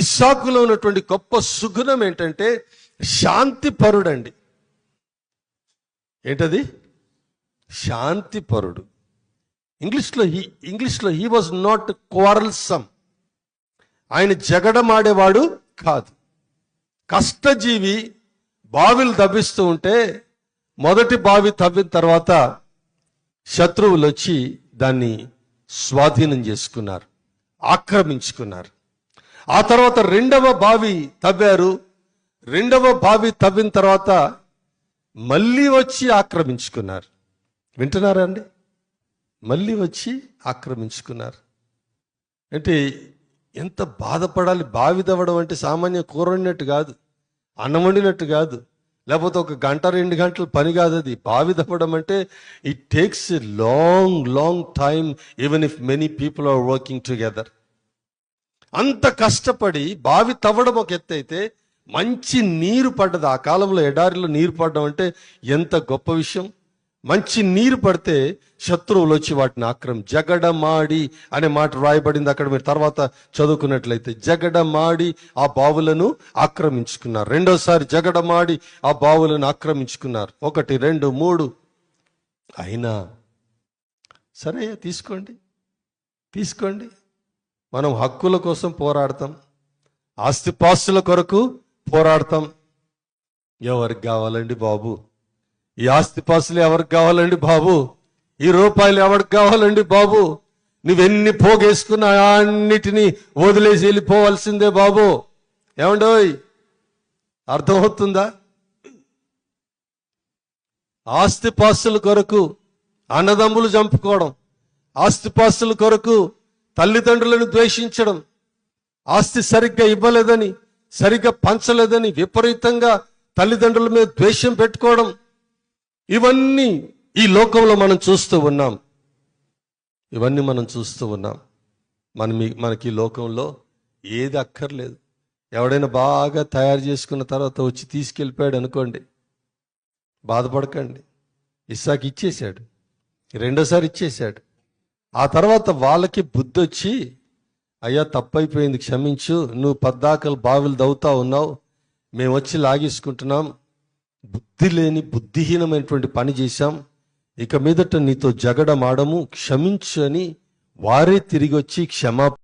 ఇస్సాకులో ఉన్నటువంటి గొప్ప సుగుణం ఏంటంటే శాంతి పరుడండి. ఏంటది? శాంతి పరుడు. ఇంగ్లీష్లో హీ వాజ్ నాట్ క్వారల్సమ్. ఆయన జగడమాడేవాడు కాదు. కష్టజీవి. బావిలు తవ్విస్తూ ఉంటే మొదటి బావి తవ్విన తర్వాత శత్రువులు వచ్చి దాన్ని స్వాధీనం చేసుకున్నారు, ఆక్రమించుకున్నారు. ఆ తర్వాత రెండవ బావి తవ్వారు. రెండవ బావి తవ్విన తర్వాత మళ్ళీ వచ్చి ఆక్రమించుకున్నారు. వింటున్నారా అండి? మళ్ళీ వచ్చి ఆక్రమించుకున్నారు. అంటే ఎంత బాధపడాలి. బావి తవ్వడం అంటే సామాన్య కూర వండినట్టు కాదు, అన్నం వండినట్టు కాదు, లేకపోతే ఒక గంట 2 గంటల పని కాదు. అది బావి తవ్వడం అంటే it takes a long time even if many people are working together. అంత కష్టపడి బావి తవ్వడం ఒక ఎత్తు అయితే, మంచి నీరు పడ్డది. ఆ కాలంలో ఎడారిలో నీరు పడడం అంటే ఎంత గొప్ప విషయం. మంచి నీరు పడితే శత్రువులు వచ్చి వాటిని జగడమాడి అనే మాట రాయబడింది అక్కడ. మీరు తర్వాత చదువుకున్నట్లయితే జగడమాడి ఆ బావులను ఆక్రమించుకున్నారు. రెండోసారి జగడమాడి ఆ బావులను ఆక్రమించుకున్నారు. 1, 2, 3 అయినా సరే తీసుకోండి. మనం హక్కుల కోసం పోరాడతాం, ఆస్తిపాస్తుల కొరకు పోరాడతాం. ఎవరికి కావాలండి బాబు ఈ ఆస్తిపాస్తులు? ఎవరికి కావాలండి బాబు ఈ రూపాయలు? ఎవరికి కావాలండి బాబు? నువ్వెన్ని పోగేసుకున్నా అన్నిటినీ వదిలేసి వెళ్ళిపోవాల్సిందే బాబు. ఏమండోయ్, అర్థమవుతుందా? ఆస్తిపాస్తుల కొరకు అన్నదమ్ములు చంపుకోవడం, ఆస్తిపాస్తుల కొరకు తల్లిదండ్రులను ద్వేషించడం, ఆస్తి సరిగ్గా ఇవ్వలేదని, సరిగ్గా పంచలేదని విపరీతంగా తల్లిదండ్రుల మీద ద్వేషం పెట్టుకోవడం, ఇవన్నీ ఈ లోకంలో మనం చూస్తూ ఉన్నాం. మనకి ఈ లోకంలో ఏది అక్కర్లేదు. ఎవడైనా బాగా తయారు చేసుకున్న తర్వాత వచ్చి తీసుకెళ్ళిపోయాడు అనుకోండి, బాధపడకండి. ఇస్సాకు ఇచ్చేశాడు, రెండోసారి ఇచ్చేశాడు. ఆ తర్వాత వాళ్ళకి బుద్ధి వచ్చి, అయ్యా తప్పైపోయింది, క్షమించు, నువ్వు పద్దాకలు బావిలు దవ్వుతా ఉన్నావు, మేము వచ్చి లాగేసుకుంటున్నాం, బుద్ధి లేని బుద్ధిహీనమైనటువంటి పని చేశాం, ఇక మీదట నీతో జగడమాడము, క్షమించు అని వారే తిరిగి వచ్చి